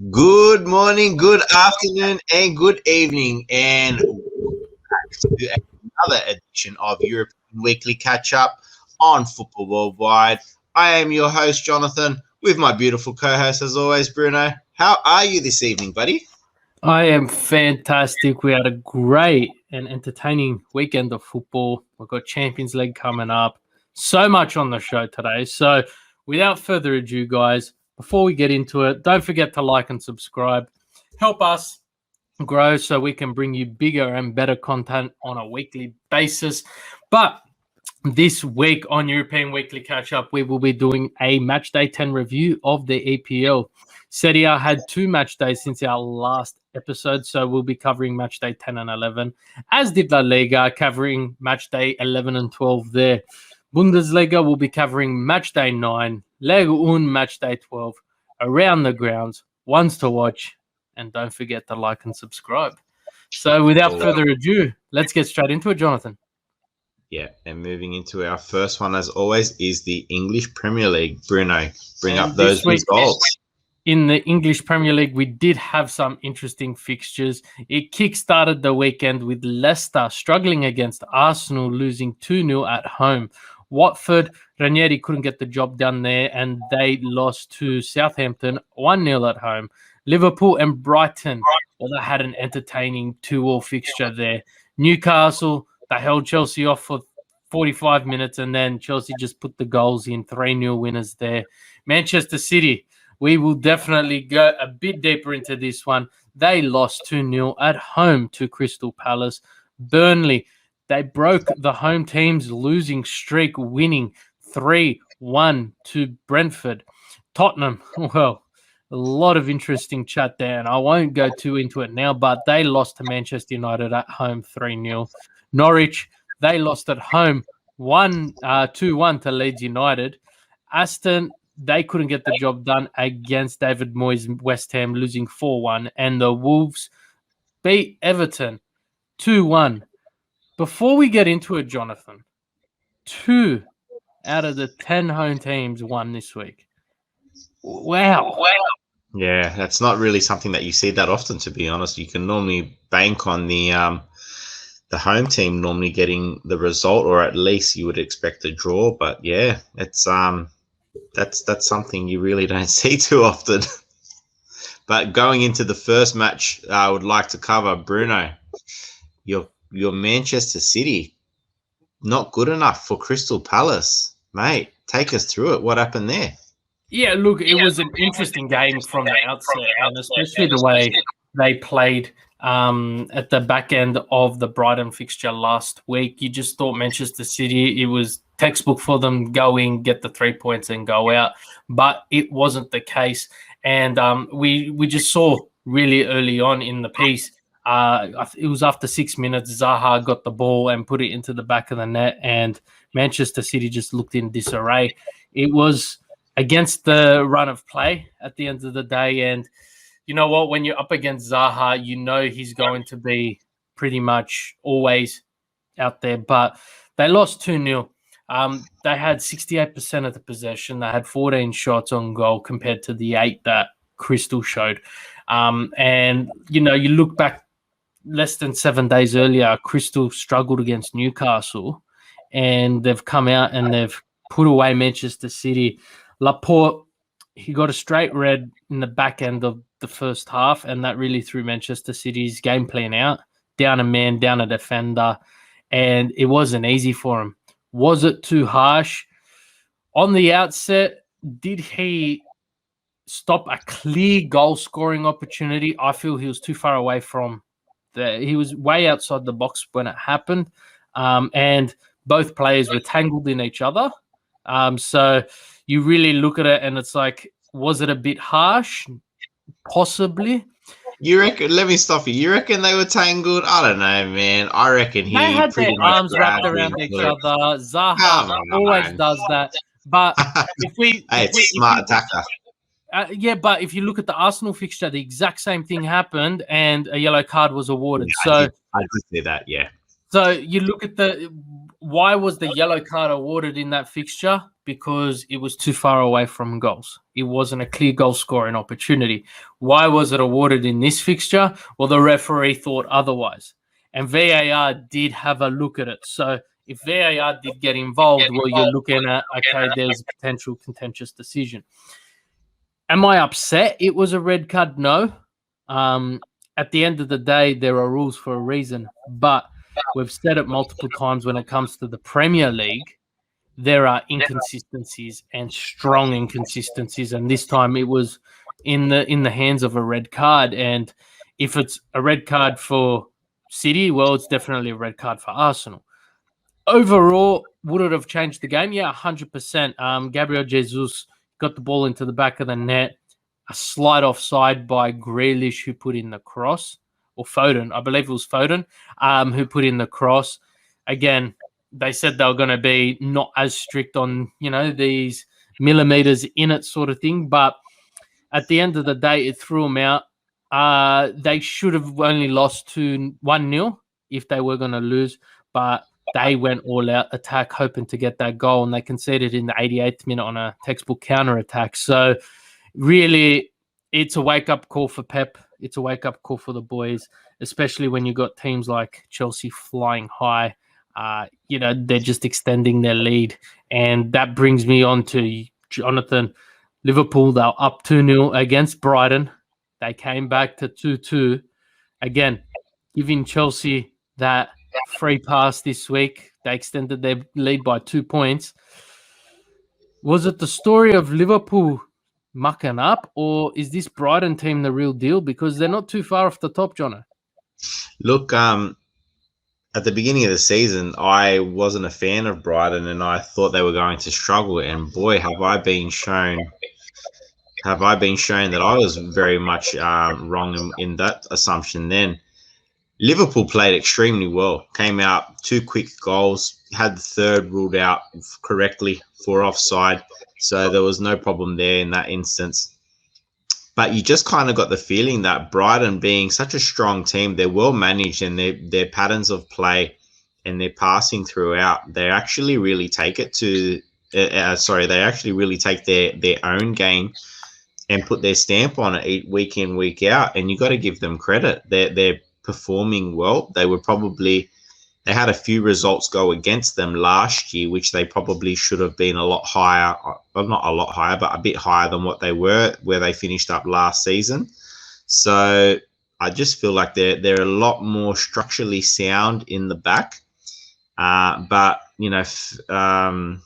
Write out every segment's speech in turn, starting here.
Good morning, good afternoon, and good evening, and back to another edition of European Weekly Catch Up on Football Worldwide. I am your host, Jonathan, with my beautiful co host, as always, Bruno. How are you this evening, buddy? I am fantastic. We had a great and entertaining weekend of football. We've got Champions League coming up. So much on the show today. So, without further ado, guys, before we get into it, don't forget to like and subscribe. Help us grow so we can bring you bigger and better content on a weekly basis. But this week on European Weekly Catch Up, we will be doing a match day 10 review of the EPL. Serie A had 2 match days since our last episode, so we'll be covering match day 10 and 11, as did LaLiga, covering match day 11 and 12 there. Bundesliga will be covering match day 9, Liga 1 match day 12, around the grounds, ones to watch, and don't forget to like and subscribe. So without further ado, let's get straight into it, Jonathan. Yeah, and moving into our first one, as always, is the English Premier League. Bruno, bring up those results. In the English Premier League, we did have some interesting fixtures. It kick-started the weekend with Leicester struggling against Arsenal, losing 2-0 at home. Watford, Ranieri couldn't get the job done there, and they lost to Southampton 1-0 at home. Liverpool and Brighton, well, they had an entertaining 2-2 fixture there. Newcastle, they held Chelsea off for 45 minutes, and then Chelsea just put the goals in, 3-0 winners there. Manchester City, we will definitely go a bit deeper into this one. They lost 2-0 at home to Crystal Palace. Burnley, they broke the home team's losing streak, winning 3-1 to Brentford. Tottenham, well, a lot of interesting chat there, and I won't go too into it now, but they lost to Manchester United at home 3-0. Norwich, they lost at home 2-1 to Leeds United. Aston, they couldn't get the job done against David Moyes' West Ham, losing 4-1. And the Wolves beat Everton 2-1. Before we get into it, Jonathan, 2 out of the 10 home teams won this week. Wow. Yeah, that's not really something that you see that often, to be honest. You can normally bank on the home team normally getting the result, or at least you would expect a draw. But yeah, it's that's something you really don't see too often. But going into the first match, I would like to cover, Bruno, your Manchester City, not good enough for Crystal Palace, mate. Take us through it. What happened there? Yeah, look, it was an interesting game from the outset, and especially the way they played at the back end of the Brighton fixture last week. You just thought Manchester City, it was textbook for them, go in, get the 3 points and go out. But it wasn't the case. And we just saw really early on in the piece, it was after 6 minutes, Zaha got the ball and put it into the back of the net, and Manchester City just looked in disarray. It was against the run of play at the end of the day. And you know what? When you're up against Zaha, you know he's going to be pretty much always out there. But they lost 2-0. They had 68% of the possession. They had 14 shots on goal compared to the 8 that Crystal showed. And, you know, you look back less than 7 days earlier, Crystal struggled against Newcastle, and they've come out and they've put away Manchester City. Laporte, he got a straight red in the back end of the first half, and that really threw Manchester City's game plan out. Down a man, down a defender, and it wasn't easy for him. Was it too harsh? On the outset, did he stop a clear goal-scoring opportunity? I feel he was too far away from he was way outside the box when it happened, and both players were tangled in each other. So you really look at it and it's like, was it a bit harsh? Possibly. You reckon? Let me stop you. You reckon they were tangled? I don't know, man. I reckon he They had their arms wrapped around each other. Zaha always does that. But it's smart attacker. Yeah, but if you look at the Arsenal fixture, the exact same thing happened, and a yellow card was awarded. Yeah, I did see that. Yeah. So you look at why was the yellow card awarded in that fixture? Because it was too far away from goals. It wasn't a clear goal scoring opportunity. Why was it awarded in this fixture? Well, the referee thought otherwise. And VAR did have a look at it. So if VAR did get involved, well, you're looking at, okay, there's a potential contentious decision. Am I upset it was a red card? No. At the end of the day, there are rules for a reason. But we've said it multiple times when it comes to the Premier League, there are inconsistencies and strong inconsistencies. And this time it was in the hands of a red card. And if it's a red card for City, well, it's definitely a red card for Arsenal. Overall, would it have changed the game? Yeah, 100%. Gabriel Jesus got the ball into the back of the net. A slight offside by Grealish, who put in the cross, or Foden. I believe it was Foden, who put in the cross. Again, they said they were going to be not as strict on, these millimeters in it sort of thing. But at the end of the day, it threw them out. They should have only lost to 1-0 if they were going to lose. But they went all out attack, hoping to get that goal. And they conceded in the 88th minute on a textbook counter-attack. So really, it's a wake-up call for Pep. It's a wake-up call for the boys, especially when you've got teams like Chelsea flying high. They're just extending their lead. And that brings me on to Jonathan. Liverpool, they're up 2-0 against Brighton. They came back to 2-2. Again, giving Chelsea that free pass this week. They extended their lead by 2 points. Was it the story of Liverpool mucking up, or is this Brighton team the real deal? Because they're not too far off the top, Jono. Look, at the beginning of the season, I wasn't a fan of Brighton, and I thought they were going to struggle. And boy, have I been shown that I was very much wrong in that assumption. Then Liverpool played extremely well. Came out 2 quick goals, had the third ruled out correctly for offside, so there was no problem there in that instance. But you just kind of got the feeling that Brighton, being such a strong team, they're well managed, and their patterns of play and their passing throughout, they actually really take it to they actually really take their own game and put their stamp on it week in, week out. And you got to give them credit. They're performing well. They had a few results go against them last year, which they probably should have been a lot higher, well, not a lot higher, but a bit higher than what they were, where they finished up last season. So I just feel like they're a lot more structurally sound in the back. But the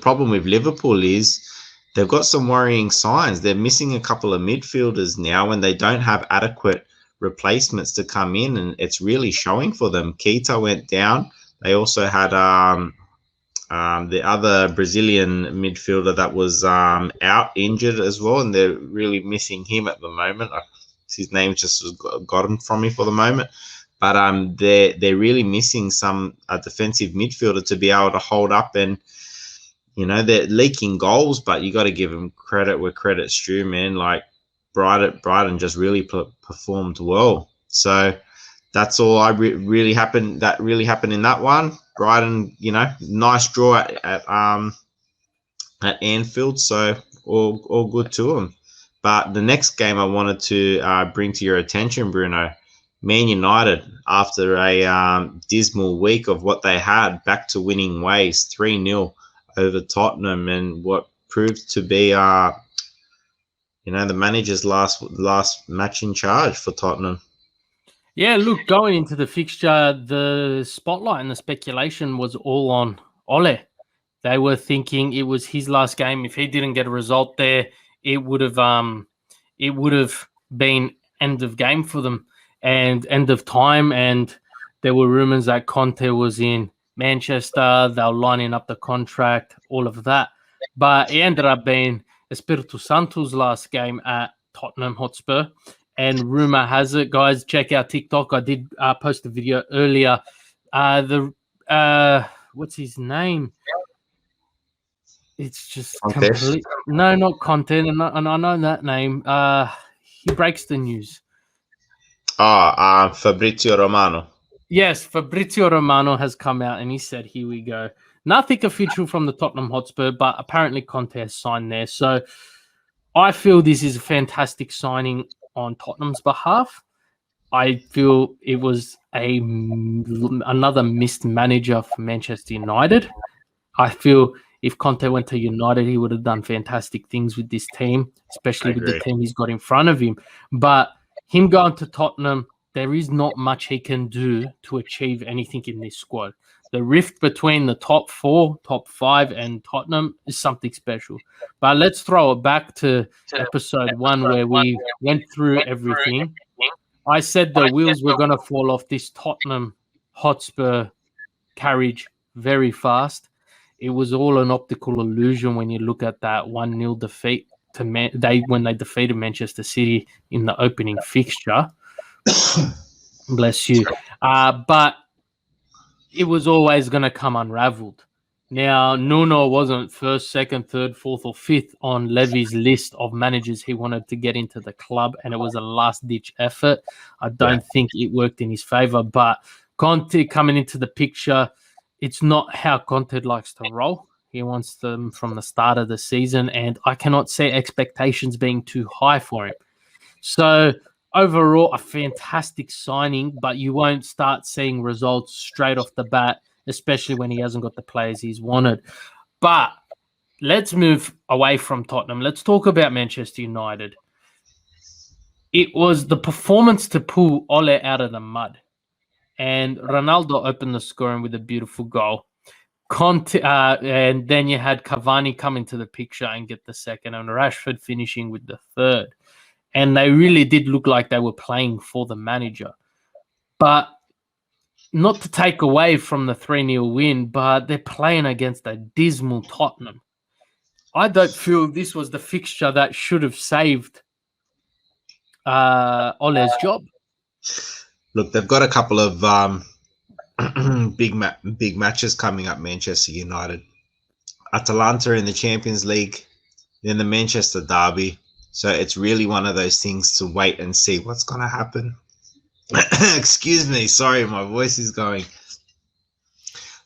problem with Liverpool is they've got some worrying signs. They're missing a couple of midfielders now, and they don't have adequate replacements to come in, and it's really showing for them. Keita went down. They also had the other Brazilian midfielder that was out injured as well, and they're really missing him at the moment. His name just gotten from me for the moment. But they're really missing a defensive midfielder to be able to hold up, and they're leaking goals. But you got to give them credit where credit's due, man. Like Brighton just really performed well. So that's all really happened. That really happened in that one. Brighton, nice draw at Anfield. So all good to them. But the next game I wanted to bring to your attention, Bruno, Man United, after a dismal week of what they had, back to winning ways, 3-0 over Tottenham, and what proved to be the manager's last match in charge for Tottenham. Yeah, look, going into the fixture, the spotlight and the speculation was all on Ole. They were thinking it was his last game. If he didn't get a result there, it would have been end of game for them and end of time. And there were rumors that Conte was in Manchester. They were lining up the contract, all of that. But it ended up being Espirito Santo's last game at Tottenham Hotspur. And rumor has it, guys, check out TikTok. I did post a video earlier. What's his name? It's just complete. No, not Conte. And I know that name. He breaks the news. Fabrizio Romano. Yes, Fabrizio Romano has come out and he said, here we go. Nothing official from the Tottenham Hotspur, but apparently Conte has signed there. So I feel this is a fantastic signing on Tottenham's behalf. I feel it was another missed manager for Manchester United. I feel if Conte went to United, he would have done fantastic things with this team, especially with the team he's got in front of him. But him going to Tottenham, there is not much he can do to achieve anything in this squad. The rift between the top 4, top 5, and Tottenham is something special. But let's throw it back to episode 1 where we went through everything. I said the wheels were going to fall off this Tottenham Hotspur carriage very fast. It was all an optical illusion when you look at that 1-0 defeat to when they defeated Manchester City in the opening fixture. Bless you. But it was always going to come unraveled. Now, Nuno wasn't first, second, third, fourth, or fifth on Levy's list of managers he wanted to get into the club, and it was a last-ditch effort. I don't think it worked in his favour, but Conte coming into the picture, it's not how Conte likes to roll. He wants them from the start of the season, and I cannot see expectations being too high for him. So overall, a fantastic signing, but you won't start seeing results straight off the bat, especially when he hasn't got the players he's wanted. But let's move away from Tottenham. Let's talk about Manchester United. It was the performance to pull Ole out of the mud. And Ronaldo opened the scoring with a beautiful goal. Conte, and then you had Cavani come into the picture and get the second, and Rashford finishing with the third. And they really did look like they were playing for the manager. But not to take away from the 3-0 win, but they're playing against a dismal Tottenham. I don't feel this was the fixture that should have saved Ole's job. Look, they've got a couple of big matches coming up, Manchester United. Atalanta in the Champions League, then the Manchester Derby. So it's really one of those things to wait and see what's going to happen. Excuse me, sorry, my voice is going.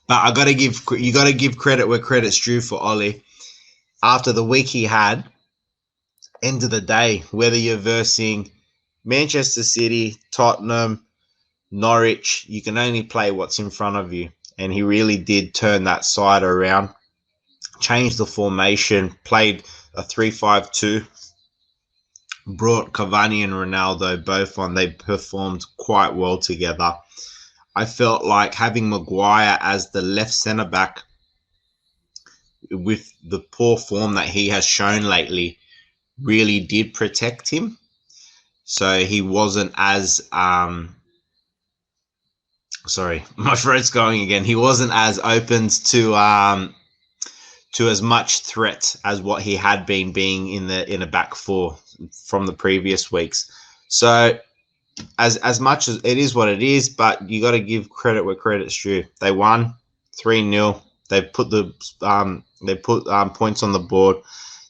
But you got to give credit where credit's due for Ole. After the week he had, end of the day, whether you're versing Manchester City, Tottenham, Norwich, you can only play what's in front of you. And he really did turn that side around, changed the formation, played a 3-5-2. Brought Cavani and Ronaldo both on. They performed quite well together. I felt like having Maguire as the left centre-back with the poor form that he has shown lately really did protect him. So he wasn't as... sorry, my throat's going again. He wasn't as open to as much threat as what he had been being in a back four from the previous weeks. So as much as it is what it is, but you got to give credit where credit's due. They won 3-0. They put points on the board.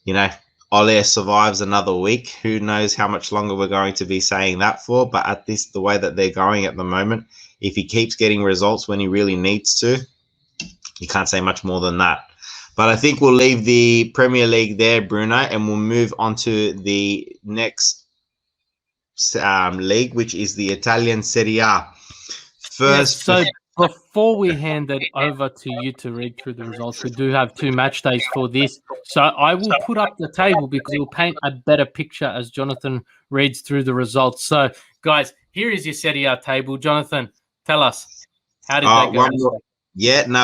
You know, Ole survives another week. Who knows how much longer we're going to be saying that for? But at the way that they're going at the moment, if he keeps getting results when he really needs to, you can't say much more than that. But I think we'll leave the Premier League there, Bruno, and we'll move on to the next league, which is the Italian Serie A. First, so before we hand it over to you to read through the results, we do have 2 match days for this. So I will put up the table because it will paint a better picture as Jonathan reads through the results. So, guys, here is your Serie A table. Jonathan, tell us, how did that go?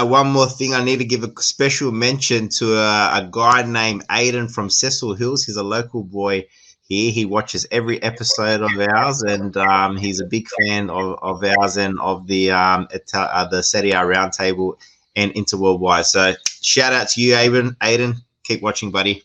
One more thing. I need to give a special mention to a guy named Aiden from Cecil Hills. He's a local boy here. He watches every episode of ours, and he's a big fan of ours and of the Serie A Roundtable and Interworldwide. So shout out to you, Aiden. Keep watching, buddy.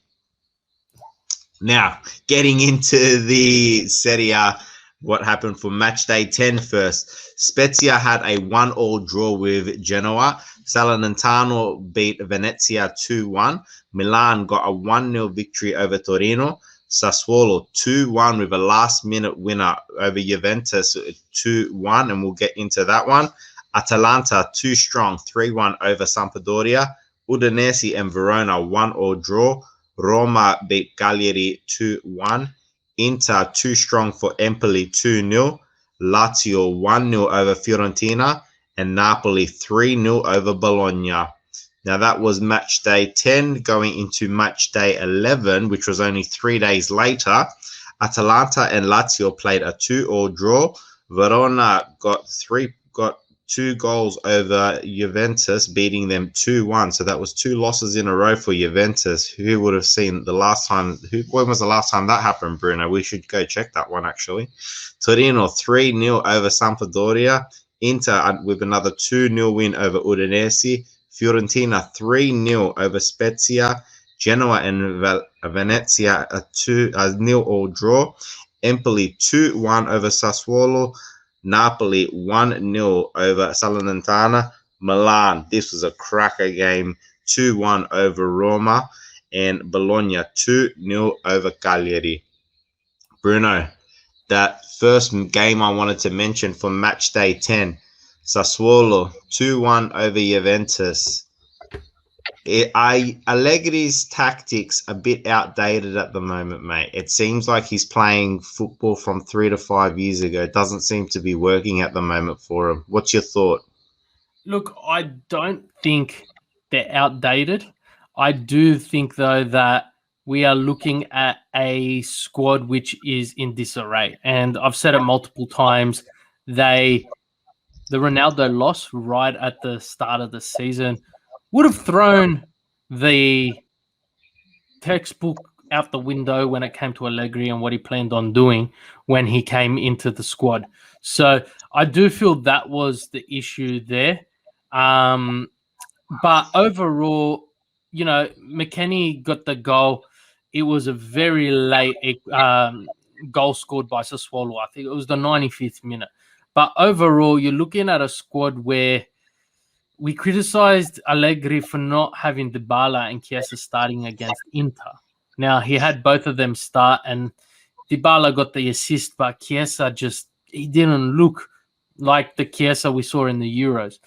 Now, getting into the Serie A, what happened for match day 10 first. Spezia had a 1-1 draw with Genoa. Salernitano beat Venezia 2-1. Milan got a 1-0 victory over Torino. Sassuolo 2-1 with a last-minute winner over Juventus 2-1, and we'll get into that one. Atalanta 2 strong 3-1 over Sampdoria. Udinese and Verona 1-1 draw. Roma beat Cagliari 2-1. Inter 2 strong for Empoli 2-0. Lazio 1-0 over Fiorentina, and Napoli 3-0 over Bologna. Now that was match day 10 going into match day 11, which was only 3 days later. Atalanta and Lazio played a 2-2 draw. Verona got 2 goals over Juventus, beating them 2-1. So that was 2 losses in a row for Juventus. Who would have seen the last time? When was the last time that happened, Bruno? We should go check that one, actually. Torino 3-0 over Sampdoria. Inter with another 2-0 win over Udinese. Fiorentina 3-0 over Spezia. Genoa and Venezia a 0-0 draw. Empoli 2-1 over Sassuolo. Napoli 1-0 over Salernitana. Milan, this was a cracker game, 2-1 over Roma. And Bologna 2-0 over Cagliari. Bruno, that first game I wanted to mention for match day 10, Sassuolo 2-1 over Juventus. Allegri's tactics a bit outdated at the moment, mate. It seems like he's playing football from 3 to 5 years ago. It doesn't seem to be working at the moment for him. What's your thought? Look, I don't think they're outdated. I do think, though, that we are looking at a squad which is in disarray. And I've said it multiple times. The Ronaldo loss right at the start of the season would have thrown the textbook out the window when it came to Allegri and what he planned on doing when he came into the squad. So I do feel that was the issue there. But overall, McKennie got the goal. It was a very late goal scored by Sassuolo. I think it was the 95th minute. But overall, you're looking at a squad where we criticized Allegri for not having Dybala and Chiesa starting against Inter. Now, he had both of them start, and Dybala got the assist, but Chiesa he didn't look like the Chiesa we saw in the Euros.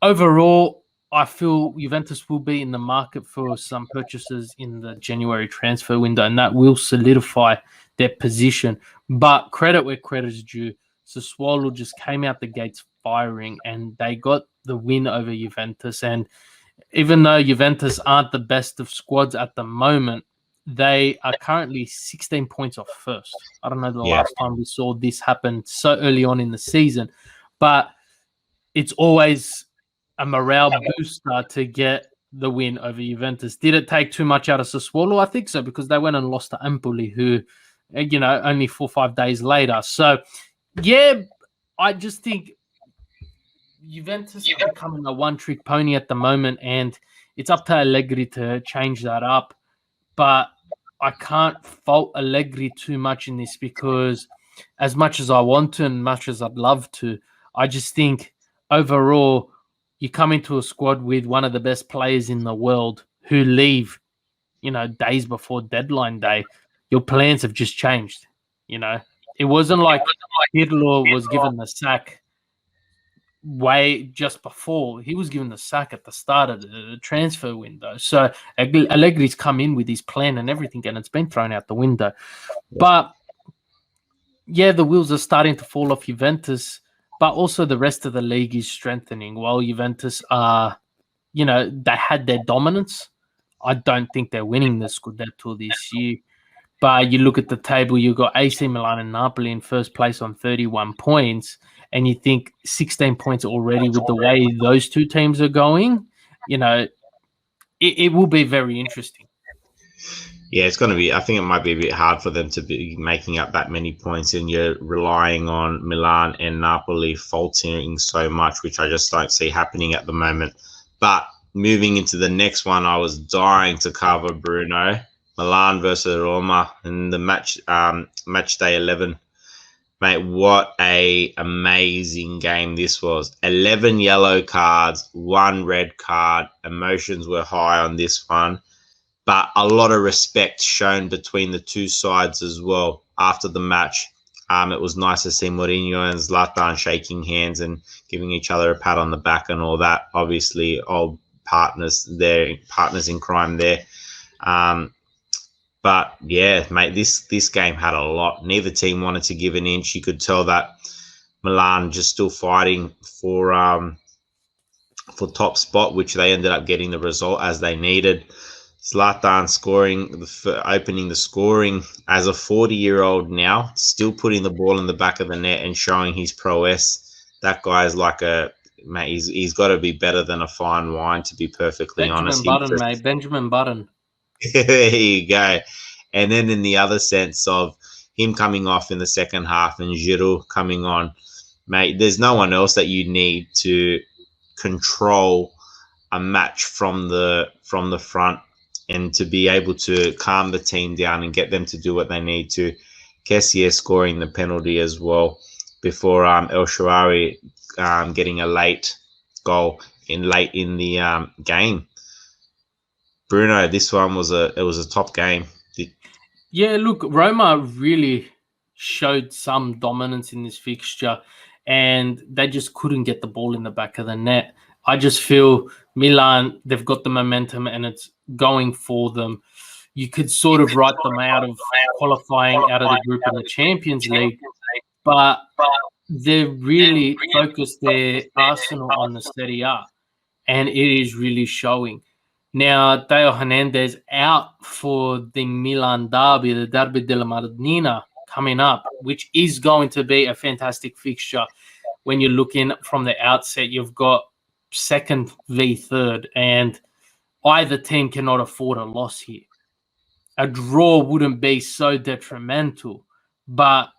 Overall, I feel Juventus will be in the market for some purchases in the January transfer window, and that will solidify their position. But credit where credit is due. Sassuolo just came out the gates firing, and they got the win over Juventus. And even though Juventus aren't the best of squads at the moment, they are currently 16 points off first. I don't know the last time we saw this happen so early on in the season, but it's always a morale booster to get the win over Juventus. Did it take too much out of Sassuolo? I think so, because they went and lost to Empoli, who, only 4 or 5 days later. So, yeah, I just think Juventus are becoming a one-trick pony at the moment, and it's up to Allegri to change that up. But I can't fault Allegri too much in this, because as much as I want to and much as I'd love to, I just think overall you come into a squad with one of the best players in the world who leave, days before deadline day. Your plans have just changed. It wasn't like Pirlo was given the sack way just before. He was given the sack at the start of the transfer window. So Allegri's come in with his plan and everything, and it's been thrown out the window. But yeah, the wheels are starting to fall off Juventus, but also the rest of the league is strengthening. While Juventus are, they had their dominance, I don't think they're winning the Scudetto this year. But you look at the table, you've got AC Milan and Napoli in first place on 31 points, and you think 16 points already with the way those two teams are going, it will be very interesting. Yeah, it's going to be. I think it might be a bit hard for them to be making up that many points, and you're relying on Milan and Napoli faltering so much, which I just don't see happening at the moment. But moving into the next one, I was dying to cover, Bruno. Milan versus Roma in the match day 11. Mate, what a amazing game this was. 11 yellow cards, 1 red card. Emotions were high on this one. but a lot of respect shown between the two sides as well after the match. It was nice to see Mourinho and Zlatan shaking hands and giving each other a pat on the back and all that. Obviously, old partners in crime there. But yeah, mate, this game had a lot. Neither team wanted to give an inch. You could tell that Milan just still fighting for top spot, which they ended up getting the result as they needed. Zlatan opening the scoring as a 40-year-old now, still putting the ball in the back of the net and showing his prowess. That guy is like mate, he's got to be better than a fine wine, to be perfectly honest. Benjamin Button. There you go. And then in the other sense of him coming off in the second half and Giroud coming on, mate, there's no one else that you need to control a match from the front and to be able to calm the team down and get them to do what they need to. Kessié scoring the penalty as well before El Shaarawy getting a late goal late in the game. Bruno, this one was a top game. Yeah, look, Roma really showed some dominance in this fixture, and they just couldn't get the ball in the back of the net. I just feel Milan, they've got the momentum and it's going for them. You could sort of write them out of qualifying out of the group in the Champions League, but they've really focused their arsenal on the Serie A, and it is really showing. Now, Theo Hernandez out for the Milan derby, the Derby della Madonnina coming up, which is going to be a fantastic fixture. When you're looking from the outset, you've got second v third, and either team cannot afford a loss here. A draw wouldn't be so detrimental, but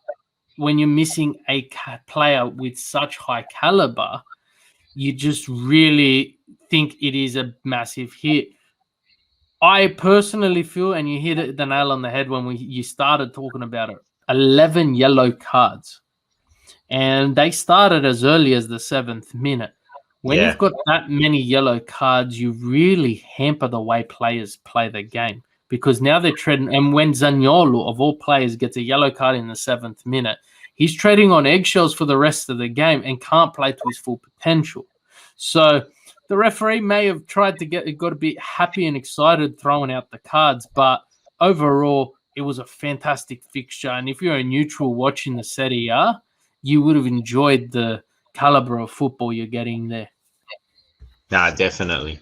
when you're missing a player with such high caliber, you just really think it is a massive hit. I personally feel, and you hit the nail on the head when you started talking about it, 11 yellow cards. And they started as early as the 7th minute. When you've got that many yellow cards, you really hamper the way players play the game, because now they're treading. And when Zaniolo, of all players, gets a yellow card in the 7th minute, he's treading on eggshells for the rest of the game and can't play to his full potential. So the referee may have got a bit happy and excited throwing out the cards, but overall, it was a fantastic fixture. And if you're a neutral watching the Serie A, you would have enjoyed the caliber of football you're getting there. Nah, definitely.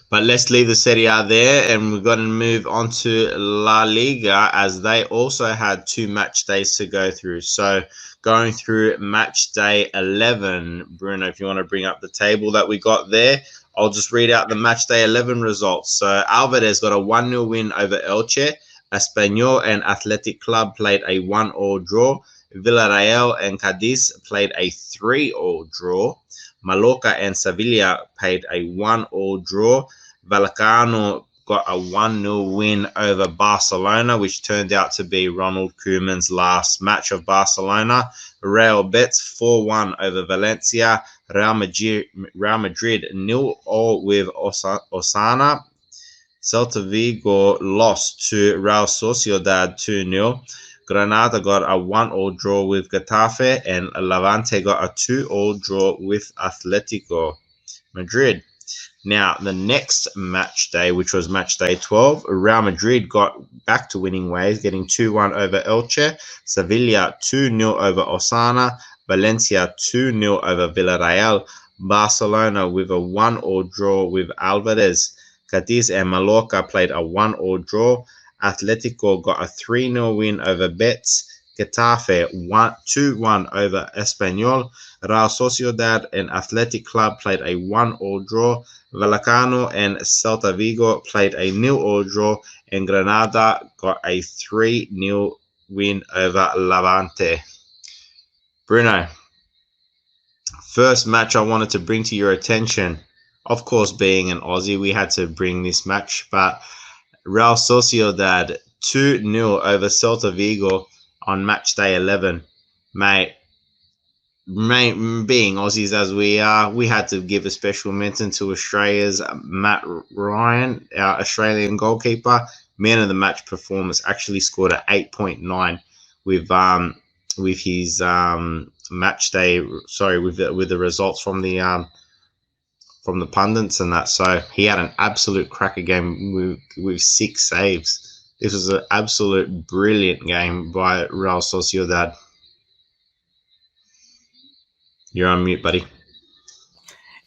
But let's leave the Serie A there, and we're going to move on to La Liga, as they also had 2 match days to go through. So going through match day 11, Bruno, if you want to bring up the table that we got there, I'll just read out the match day 11 results. So Alvarez got a 1-0 win over Elche. Espanyol and Athletic Club played a 1-1 draw. Villarreal and Cadiz played a 3-3 draw. Mallorca and Sevilla played a 1-1 draw. Vallecano got a 1-0 win over Barcelona, which turned out to be Ronald Koeman's last match of Barcelona. Real Betis 4-1 over Valencia. Real Madrid 0-0 with Osasuna. Celta Vigo lost to Real Sociedad 2-0. Granada got a 1-1 draw with Getafe, and Levante got a 2-2 draw with Atletico Madrid. Now, the next match day, which was match day 12, Real Madrid got back to winning ways, getting 2-1 over Elche, Sevilla 2-0 over Osasuna, Valencia 2-0 over Villarreal, Barcelona with a 1-1 draw with Alvarez. Cadiz and Mallorca played a 1-1 draw. Atletico got a 3-0 win over Betis. Getafe 2-1 over Espanyol. Real Sociedad and Athletic Club played a 1-1 draw. Vallecano and Celta Vigo played a 0-0 draw. And Granada got a 3-0 win over Levante. Bruno, first match I wanted to bring to your attention, of course, being an Aussie, we had to bring this match, but Real Sociedad 2-0 over Celta Vigo on match day 11. Mate, being Aussies as we are, we had to give a special mention to Australia's Matt Ryan, our Australian goalkeeper. Man of the match performance, actually scored an 8.9 with his match day. Sorry, with the results from the pundits and that. So he had an absolute cracker game with 6 saves. This was an absolute brilliant game by Real Sociedad. You're on mute, buddy.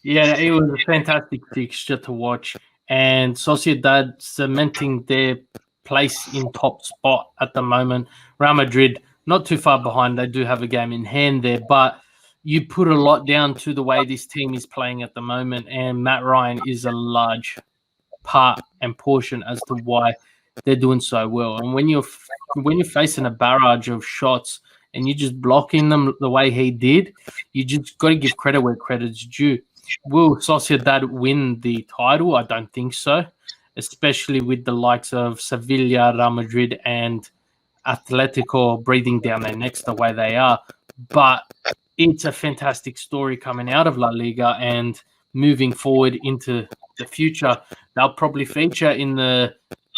Yeah, it was a fantastic fixture to watch, and Sociedad cementing their place in top spot at the moment. Real Madrid not too far behind. They do have a game in hand there, but you put a lot down to the way this team is playing at the moment, and Matt Ryan is a large part and portion as to why they're doing so well. And when you're facing a barrage of shots and you're just blocking them the way he did, you just got to give credit where credit's due. Will Sociedad win the title? I don't think so, especially with the likes of Sevilla, Real Madrid, and Atletico breathing down their necks the way they are. But it's a fantastic story coming out of La Liga, and moving forward into the future, they'll probably feature in the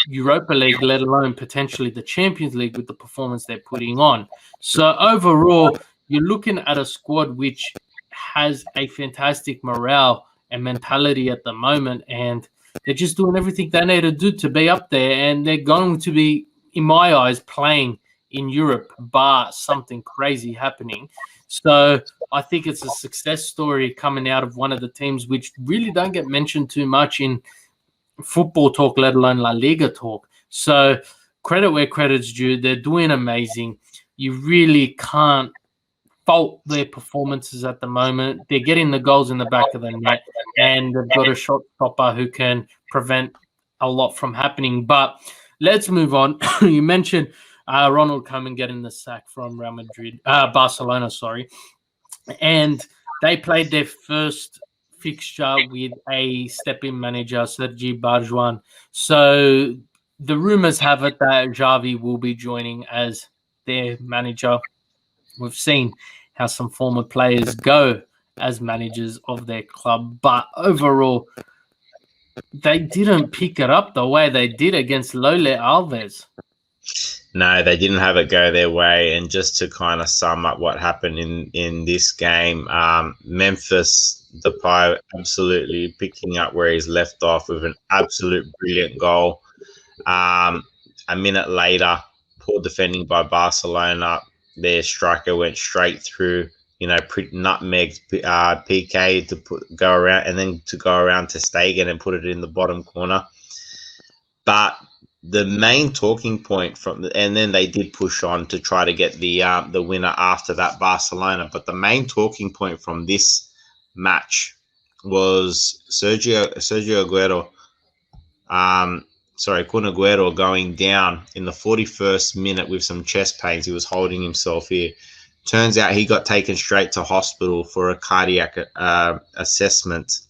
Europa League, let alone potentially the Champions League with the performance they're putting on. So overall, you're looking at a squad which has a fantastic morale and mentality at the moment, and they're just doing everything they need to do to be up there, and they're going to be, in my eyes, playing in Europe, bar something crazy happening. So I think it's a success story coming out of one of the teams which really don't get mentioned too much in football talk, let alone La Liga talk. So credit where credit's due. They're doing amazing. You really can't fault their performances at the moment. They're getting the goals in the back of the net, and they've got a shot stopper who can prevent a lot from happening. But let's move on. You mentioned Ronald Koeman getting the sack from Barcelona, and they played their first fixture with a step-in manager, Sergi Barjuan. So the rumors have it that Xavi will be joining as their manager. We've seen how some former players go as managers of their club, but overall, they didn't pick it up the way they did against Lole Alves. No, they didn't have it go their way. And just to kind of sum up what happened in this game, Memphis Depay absolutely picking up where he's left off with an absolute brilliant goal. A minute later, poor defending by Barcelona. Their striker went straight through, nutmegged PK to go around, and then to go around to Stegen and put it in the bottom corner. But the main talking point and then they did push on to try to get the winner after that, Barcelona. But the main talking point from this match was Sergio Aguero, Kun Aguero going down in the 41st minute with some chest pains. He was holding himself here. Turns out he got taken straight to hospital for a cardiac assessment,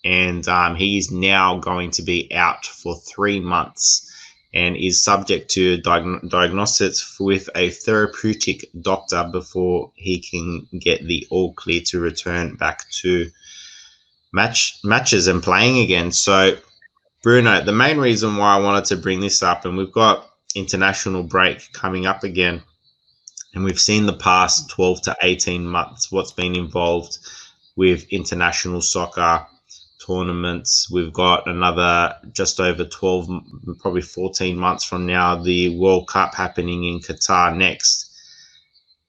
and he is now going to be out for 3 months and is subject to diagnosis with a therapeutic doctor before he can get the all clear to return back to matches and playing again. So, Bruno, the main reason why I wanted to bring this up, and we've got international break coming up again, and we've seen the past 12 to 18 months what's been involved with international soccer tournaments. We've got another just over 12, probably 14 months from now, the World Cup happening in Qatar next.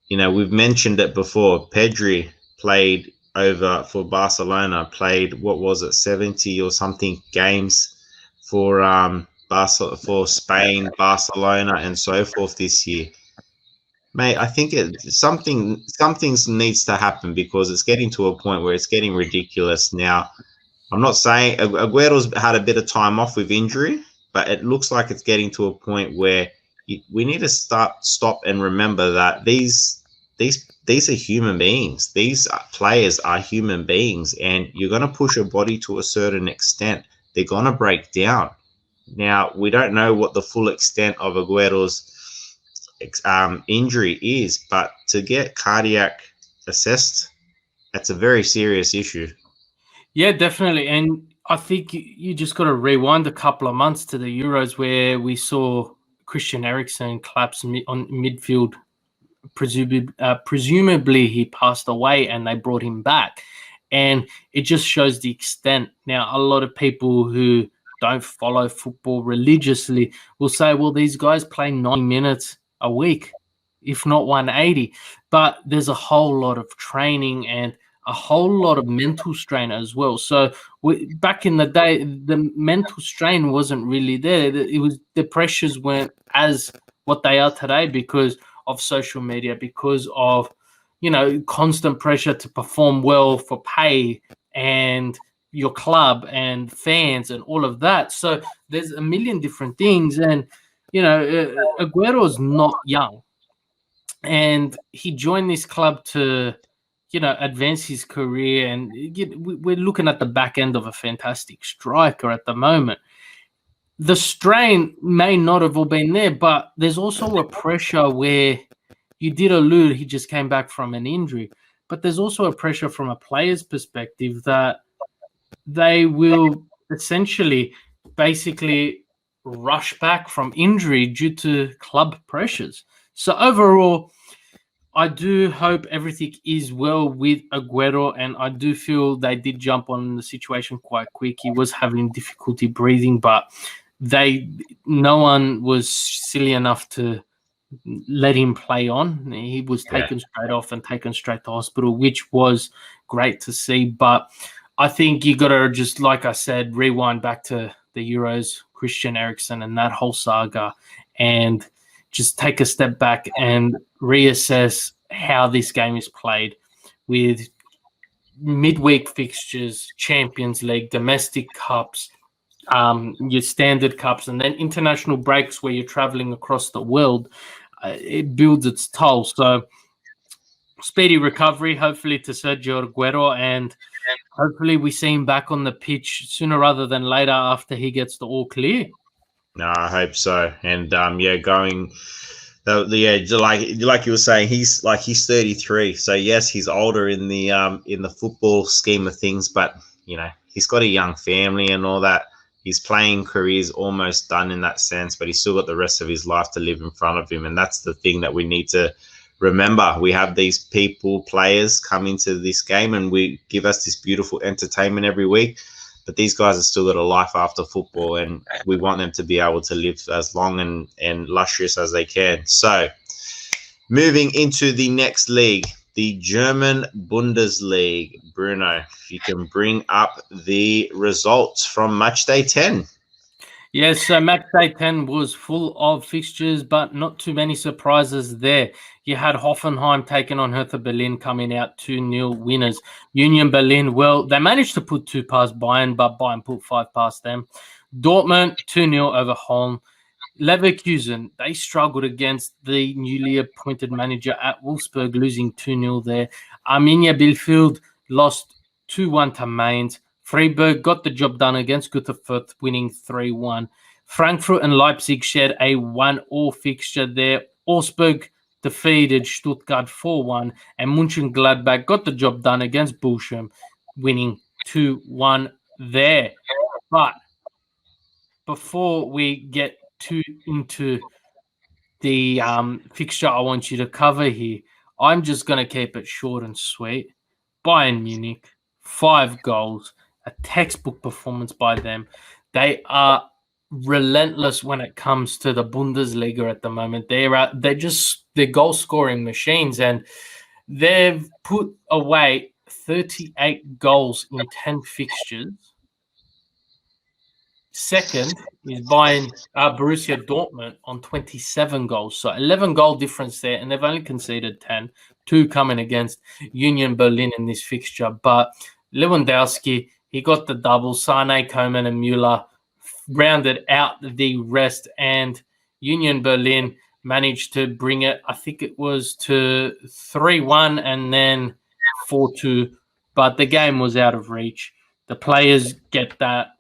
We've mentioned it before. Pedri played over for Barcelona, played, 70 or something games for Spain, Barcelona, and so forth this year. Mate, I think something needs to happen, because it's getting to a point where it's getting ridiculous now. I'm not saying Aguero's had a bit of time off with injury, but it looks like it's getting to a point where we need to stop and remember that these are human beings. These players are human beings, and you're going to push your body to a certain extent. They're going to break down. Now, we don't know what the full extent of Aguero's injury is, but to get cardiac assessed, that's a very serious issue. Yeah, definitely. And I think you just got to rewind a couple of months to the Euros where we saw Christian Eriksen collapse on midfield. Presumably he passed away and they brought him back. And it just shows the extent. Now, a lot of people who don't follow football religiously will say, well, these guys play 90 minutes a week, if not 180. But there's a whole lot of training and a whole lot of mental strain as well. So back in the day, the mental strain wasn't really there. It was the pressures weren't as what they are today because of social media, because of constant pressure to perform well for pay and your club and fans and all of that. So there's a million different things, and Aguero's not young, and he joined this club to advance his career, and we're looking at the back end of a fantastic striker at the moment. The strain may not have all been there, but there's also a pressure where you did allude he just came back from an injury, but there's also a pressure from a player's perspective that they will essentially basically rush back from injury due to club pressures. So overall, I do hope everything is well with Aguero, and I do feel they did jump on the situation quite quick. He was having difficulty breathing, but no one was silly enough to let him play on. He was taken straight off and taken straight to hospital, which was great to see. But I think you got to just, like I said, rewind back to the Euros, Christian Eriksen and that whole saga, and just take a step back and reassess how this game is played with midweek fixtures, Champions League, domestic cups, your standard cups, and then international breaks where you're traveling across the world. It builds its toll. So speedy recovery, hopefully, to Sergio Aguero, and hopefully we see him back on the pitch sooner rather than later after he gets the all clear. No, I hope so. And going, like you were saying, he's 33. So yes, he's older in the football scheme of things, but he's got a young family and all that. His playing career is almost done in that sense, but he's still got the rest of his life to live in front of him. And that's the thing that we need to remember. We have these players come into this game and we give us this beautiful entertainment every week. But these guys have still got a life after football, and we want them to be able to live as long and luxurious as they can. So moving into the next league, the German Bundesliga. Bruno, if you can bring up the results from match day 10. Yes, so match day 10 was full of fixtures, but not too many surprises there. You had Hoffenheim taking on Hertha Berlin, coming out 2-0 winners. Union Berlin, well, they managed to put 2 past Bayern, but Bayern put 5 past them. Dortmund, 2-0 over Holm. Leverkusen, they struggled against the newly appointed manager at Wolfsburg, losing 2-0 there. Arminia Bielefeld lost 2-1 to Mainz. Freiburg got the job done against Gütersloh, winning 3-1. Frankfurt and Leipzig shared a 1-1 fixture there. Augsburg defeated Stuttgart 4-1, and Mönchengladbach got the job done against Bochum, winning 2-1 there. But before we get into the fixture I want you to cover here, I'm just going to keep it short and sweet. Bayern Munich, 5 goals, a textbook performance by them. They are relentless when it comes to the Bundesliga at the moment. They're goal scoring machines, and they've put away 38 goals in 10 fixtures. Second is Borussia Dortmund on 27 goals. So 11 goal difference there, and they've only conceded 10, 2 coming against Union Berlin in this fixture. But Lewandowski, he got the double. Sane, Koeman and Müller rounded out the rest, and Union Berlin managed to bring it, I think it was to 3-1 and then 4-2. But the game was out of reach. The players get that.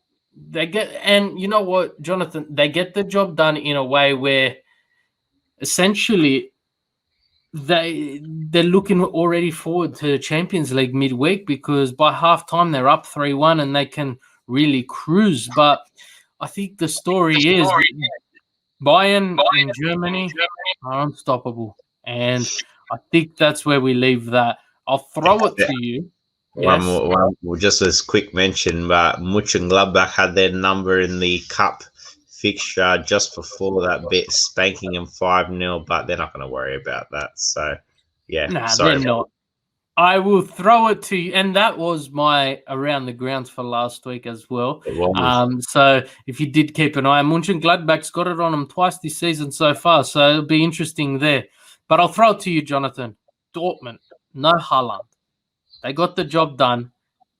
And you know what, Jonathan, they get the job done in a way where essentially they're looking already forward to Champions League midweek, because by halftime they're up 3-1 and they can really cruise. But I think the story is Bayern in Germany are unstoppable, and I think that's where we leave that. I'll throw it to you. One Yes. more, just as quick mention, but Mönchengladbach had their number in the cup fixture just before that bit, spanking them 5-0, but they're not going to worry about that. So, yeah, Nah, sorry. they're not. I will throw it to you, and that was my around the grounds for last week as well. So if you did keep an eye, Mönchengladbach's got it on them twice this season so far, so it'll be interesting there. But I'll throw it to you, Jonathan. Dortmund, no Haaland. They got the job done,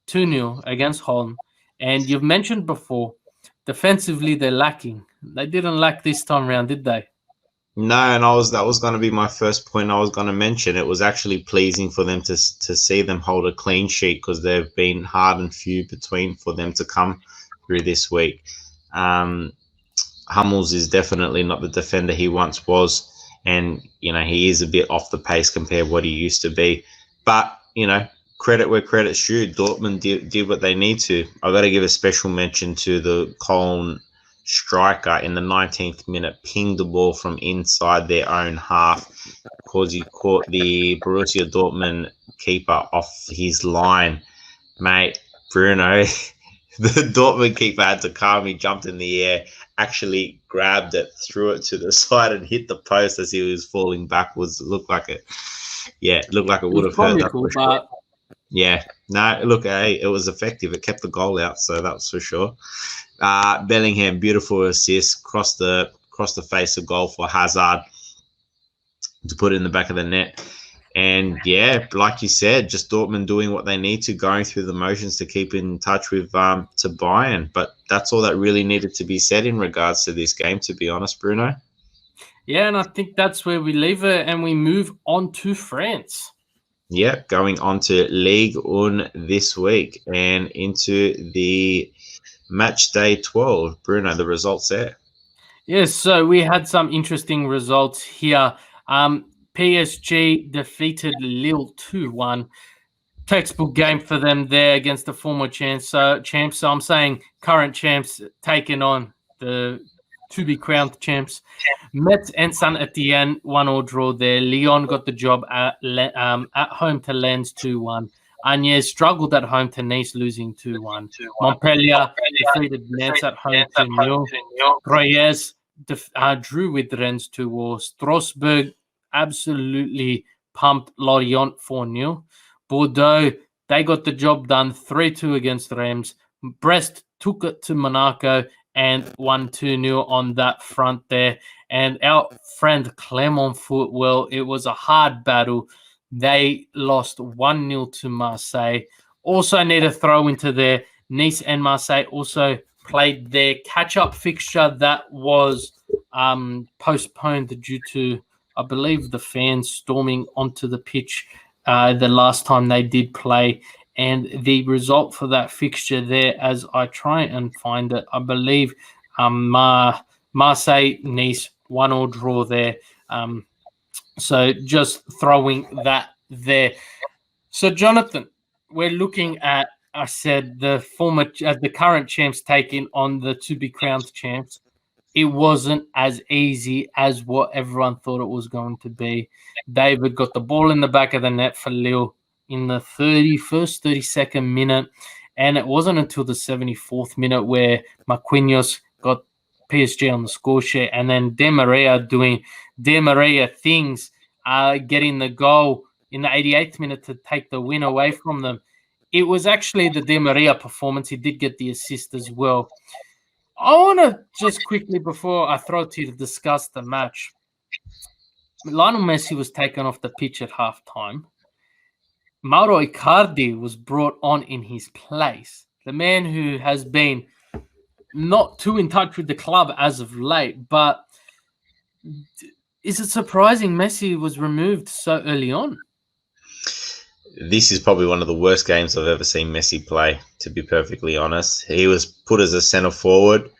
2-0 against Holm, and you've mentioned before, defensively they're lacking. They didn't lack this time around, did they? No, and that was going to be my first point I was going to mention. It was actually pleasing for them to see them hold a clean sheet, because they've been hard and few between for them to come through this week. Hummels is definitely not the defender he once was, and he is a bit off the pace compared to what he used to be. But credit where credit's due. Dortmund did what they need to. I got to give a special mention to the Cologne striker in the 19th minute, pinged the ball from inside their own half, because he caught the Borussia Dortmund keeper off his line. Mate, Bruno, the Dortmund keeper had to calm. He jumped in the air, actually grabbed it, threw it to the side, and hit the post as he was falling backwards. It looked like it would have hurt. But yeah, no, look, hey, it was effective. It kept the goal out, so that was for sure. Bellingham, beautiful assist, crossed the face of goal for Hazard to put it in the back of the net. And yeah, like you said, just Dortmund doing what they need to, going through the motions to keep in touch with to Bayern. But that's all that really needed to be said in regards to this game, to be honest, Bruno. Yeah, and I think that's where we leave it, and we move on to France. Yeah, going on to Ligue 1 this week and into the match day 12. Bruno, the results there. Yes, so we had some interesting results here. PSG defeated Lille 2-1. Textbook game for them there against the former champs. So I'm saying current champs taking on the to-be-crowned champs. Metz and Saint-Etienne 1-1 draw there. Lyon got the job at home to Lens 2-1. Agnes struggled at home to Nice, losing 2-1. Montpellier defeated Nantes at home to Nyon. Troyes drew with Rennes 2-0. Strasbourg absolutely pumped Lorient 4-0. Bordeaux, they got the job done 3-2 against Reims. Brest took it to Monaco and won 2-0 on that front there. And our friend Clermont Foot, well, it was a hard battle. They lost 1-0 to Marseille. Also need to throw into there, Nice and Marseille also played their catch-up fixture that was postponed due to, I believe, the fans storming onto the pitch the last time they did play. And the result for that fixture there, as I try and find it, I believe Marseille-Nice 1-1 draw there. So just throwing that there. So, Jonathan, we're looking at, I said, the current champs taking on the to-be-crowned champs. It wasn't as easy as what everyone thought it was going to be. David got the ball in the back of the net for Lille in the 32nd minute, and it wasn't until the 74th minute where Marquinhos got PSG on the score sheet, and then Di Maria doing Di Maria things, getting the goal in the 88th minute to take the win away from them. It was actually the Di Maria performance. He did get the assist as well. I want to just quickly, before I throw to you to discuss the match, Lionel Messi was taken off the pitch at halftime. Mauro Icardi was brought on in his place. The man who has been not too in touch with the club as of late, but is it surprising Messi was removed so early on? This is probably one of the worst games I've ever seen Messi play, to be perfectly honest. He was put as a centre forward.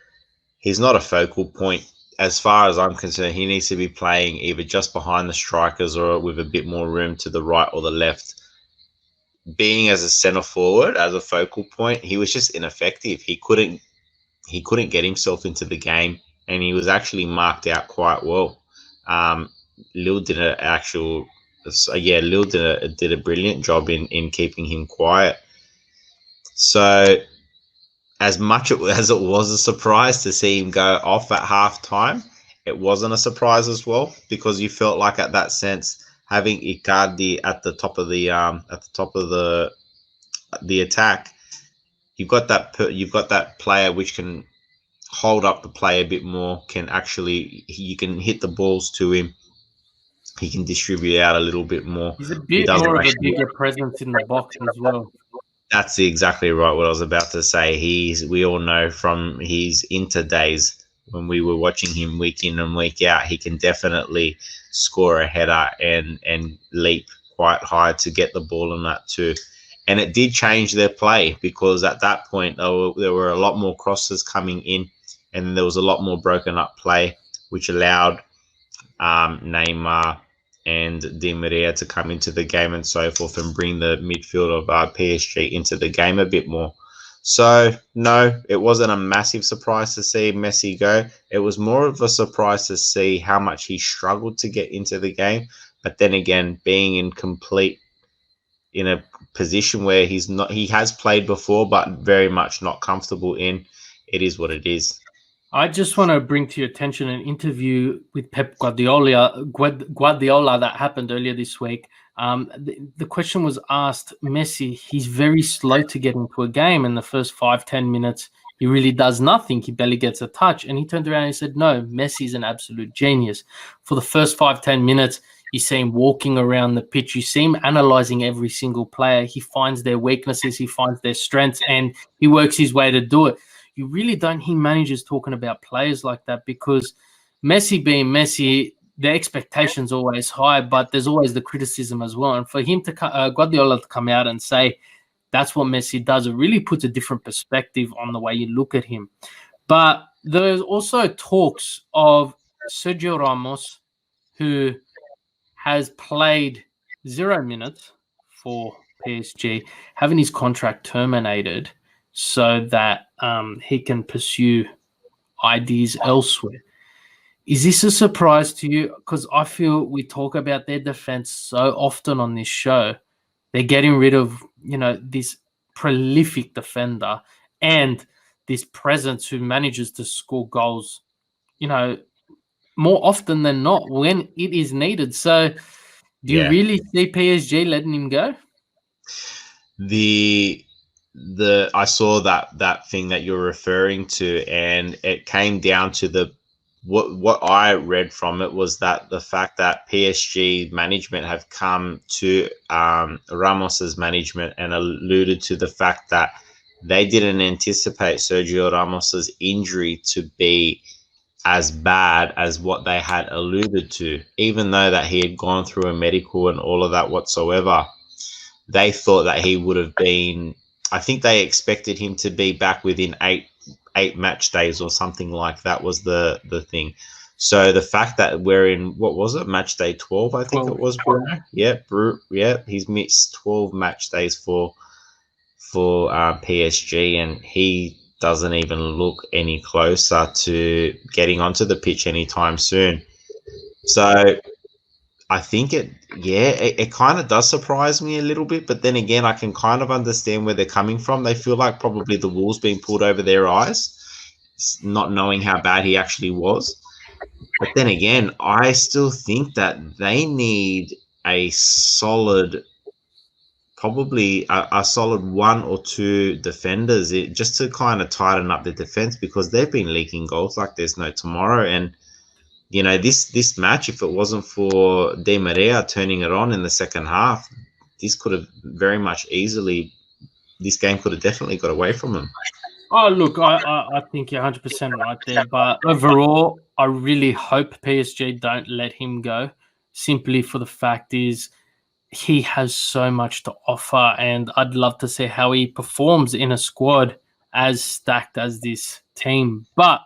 He's not a focal point. as far as I'm concerned, he needs to be playing either just behind the strikers or with a bit more room to the right or the left. Being as a center forward, as a focal point, he was just ineffective. He couldn't get himself into the game, and he was actually marked out quite well. Lille did did a brilliant job in keeping him quiet. So as much as it was a surprise to see him go off at halftime, it wasn't a surprise as well, because you felt like at that sense having Icardi at the top of the attack, you've got that player which can hold up the play a bit more. You can hit the balls to him. He can distribute out a little bit more. He's a bit more of a bigger presence in the box as well. That's exactly right what I was about to say. We all know from his Inter days when we were watching him week in and week out, he can definitely score a header and leap quite high to get the ball in that too. And it did change their play, because at that point there were a lot more crosses coming in, and there was a lot more broken up play, which allowed Neymar and Di Maria to come into the game and so forth, and bring the midfield of PSG into the game a bit more. So, no, it wasn't a massive surprise to see Messi go. It was more of a surprise to see how much he struggled to get into the game. But then again, being in a position where he has played before, but very much not comfortable in, it is what it is. I just want to bring to your attention an interview with Pep Guardiola that happened earlier this week. The question was asked, Messi, he's very slow to get into a game. In the first 5-10 minutes, he really does nothing. He barely gets a touch. And he turned around and he said, no, Messi's an absolute genius. For the first 5-10 minutes, you see him walking around the pitch. You see him analyzing every single player. He finds their weaknesses. He finds their strengths, and he works his way to do it. You really don't hear managers talking about players like that, because Messi being Messi, the expectation's always high, but there's always the criticism as well. And for him to Guardiola to come out and say that's what Messi does, it really puts a different perspective on the way you look at him. But there's also talks of Sergio Ramos, who has played 0 minutes for PSG, having his contract terminated so that he can pursue ideas elsewhere. Is this a surprise to you? Because I feel we talk about their defense so often on this show. They're getting rid of, this prolific defender and this presence who manages to score goals, more often than not when it is needed. So do you really see PSG letting him go? I saw that thing that you're referring to, and it came down to what I read from it was that the fact that PSG management have come to Ramos's management and alluded to the fact that they didn't anticipate Sergio Ramos's injury to be as bad as what they had alluded to, even though that he had gone through a medical and all of that whatsoever. They thought that he would have been, I think they expected him to be back within eight match days or something like that was the thing. So the fact that we're in, what was it, match day 12, I think 12. It was, Bruno. Yeah, he's missed 12 match days for PSG, and he doesn't even look any closer to getting onto the pitch anytime soon. So I think it kind of does surprise me a little bit, but then again, I can kind of understand where they're coming from. They feel like probably the wool's being pulled over their eyes, not knowing how bad he actually was. But then again, I still think that they need a solid, probably a solid 1 or 2 defenders just to kind of tighten up the defense, because they've been leaking goals like there's no tomorrow. And this match, if it wasn't for Di Maria turning it on in the second half, this could have very much easily, this game could have definitely got away from them. Oh, look, I think you're 100% right there. But overall, I really hope PSG don't let him go, simply for the fact is he has so much to offer, and I'd love to see how he performs in a squad as stacked as this team. But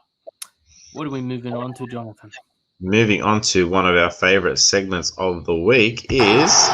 What are we moving on to, Jonathan? Moving on to one of our favorite segments of the week is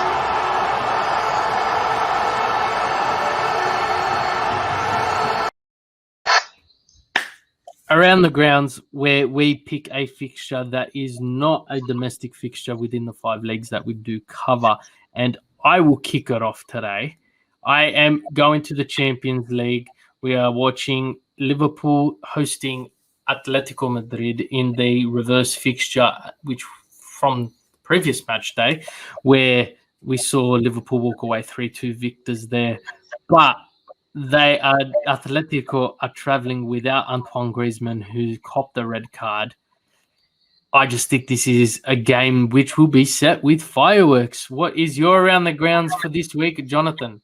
Around the Grounds, where we pick a fixture that is not a domestic fixture within the 5 leagues that we do cover. And I will kick it off today. I am going to the Champions League. We are watching Liverpool hosting Atletico Madrid in the reverse fixture, which from previous match day, where we saw Liverpool walk away 3-2 victors there. But Atletico are traveling without Antoine Griezmann, who copped the red card. I just think this is a game which will be set with fireworks. What is your Around the Grounds for this week, Jonathan?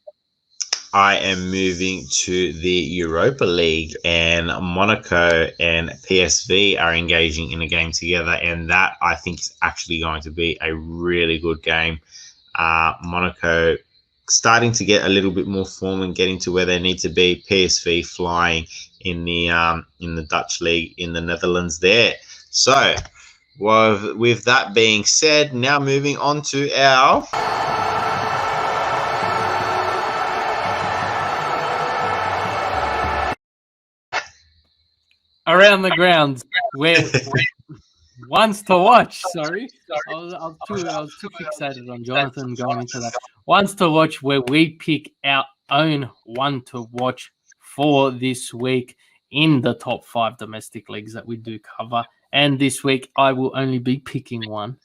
I am moving to the Europa League, and Monaco and PSV are engaging in a game together, and that I think is actually going to be a really good game. Monaco starting to get a little bit more form and getting to where they need to be. PSV flying in the Dutch league in the Netherlands there. So, with that being said, now moving on to our Around the Grounds, where ones to watch. Sorry, I was too fixated on Jonathan going into that. Ones to watch, where we pick our own one to watch for this week in the top 5 domestic leagues that we do cover. And this week, I will only be picking one,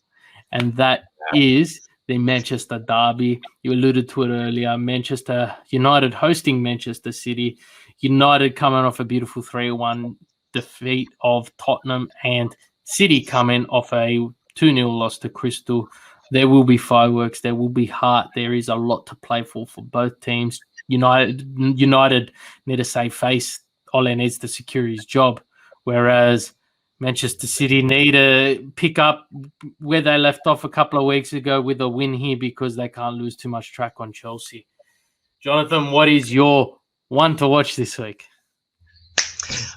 and that is the Manchester Derby. You alluded to it earlier. Manchester United hosting Manchester City. United coming off a beautiful 3-1 defeat of Tottenham, and City coming off a 2-0 loss to Crystal. There will be fireworks. There will be heart. There is a lot to play for both teams. United need to save face. Ole needs to secure his job, whereas Manchester City need to pick up where they left off a couple of weeks ago with a win here, because they can't lose too much track on Chelsea. Jonathan, what is your one to watch this week?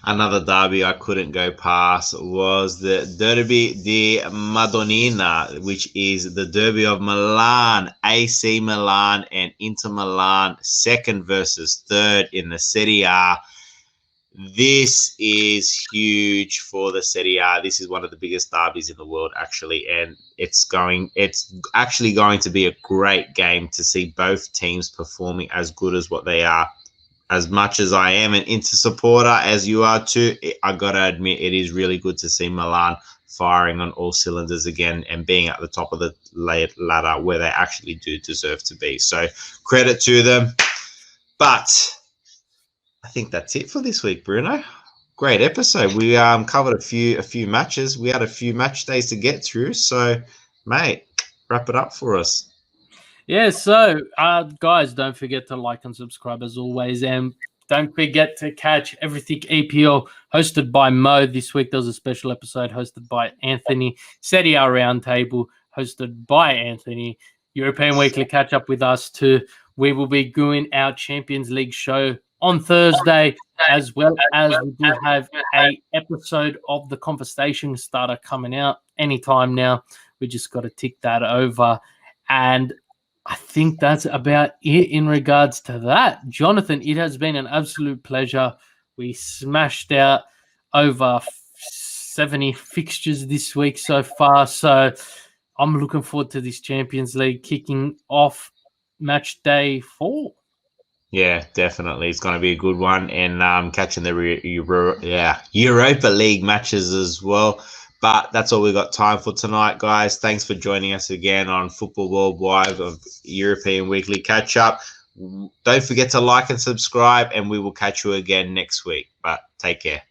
Another derby I couldn't go past was the Derby di Madonnina, which is the Derby of Milan, AC Milan and Inter Milan, second versus third in the Serie A. This is huge for the Serie A. This is one of the biggest derbies in the world, actually, and it's actually going to be a great game to see both teams performing as good as what they are. As much as I am an Inter supporter, as you are too, I got to admit it is really good to see Milan firing on all cylinders again and being at the top of the ladder where they actually do deserve to be. So credit to them. But I think that's it for this week, Bruno. Great episode. We covered a few matches. We had a few match days to get through. So, mate, wrap it up for us. Yeah, so guys, don't forget to like and subscribe as always, and don't forget to catch Everything EPL hosted by Mo. This week there was a special episode hosted by Anthony, SerieA Roundtable hosted by Anthony, European Weekly catch up with us too. We will be doing our Champions League show on Thursday, as well as we do have a episode of the Conversation Starter coming out anytime now. We just got to tick that over, and I think that's about it in regards to that. Jonathan, it has been an absolute pleasure. We smashed out over 70 fixtures this week so far. So I'm looking forward to this Champions League kicking off match day 4. Yeah, definitely. It's going to be a good one. And catching the Europa League matches as well. But that's all we've got time for tonight, guys. Thanks for joining us again on Football Worldwide of European Weekly Catch Up. Don't forget to like and subscribe, and we will catch you again next week. But take care.